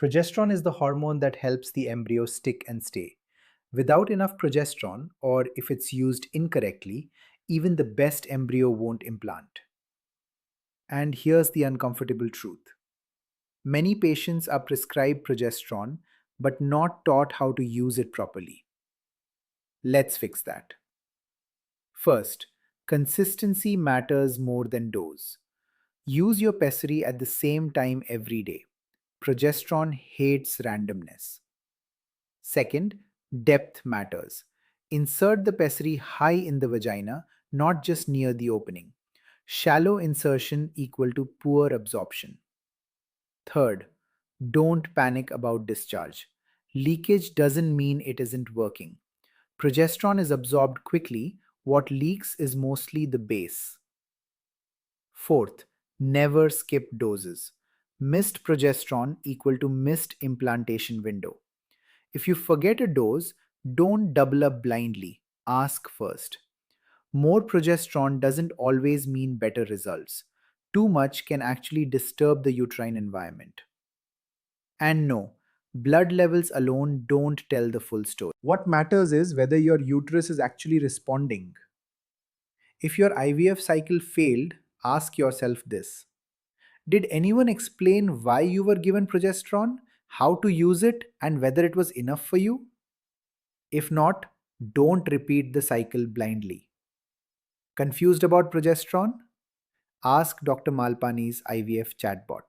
Progesterone is the hormone that helps the embryo stick and stay. Without enough progesterone, or if it's used incorrectly, even the best embryo won't implant. And here's the uncomfortable truth: many patients are prescribed progesterone but not taught how to use it properly. Let's fix that. First, consistency matters more than dose. Use your pessary at the same time every day. Progesterone hates randomness. Second, depth matters. Insert the pessary high in the vagina, not just near the opening. Shallow insertion equal to poor absorption. Third, don't panic about discharge. Leakage doesn't mean it isn't working. Progesterone is absorbed quickly. What leaks is mostly the base. Fourth, never skip doses. Missed progesterone equal to missed implantation window. If you forget a dose, don't double up blindly. Ask first. More progesterone doesn't always mean better results. Too much can actually disturb the uterine environment. And no, blood levels alone don't tell the full story. What matters is whether your uterus is actually responding. If your IVF cycle failed, ask yourself this: did anyone explain why you were given progesterone, how to use it, and whether it was enough for you? If not, don't repeat the cycle blindly. Confused about progesterone? Ask Dr. Malpani's IVF chatbot.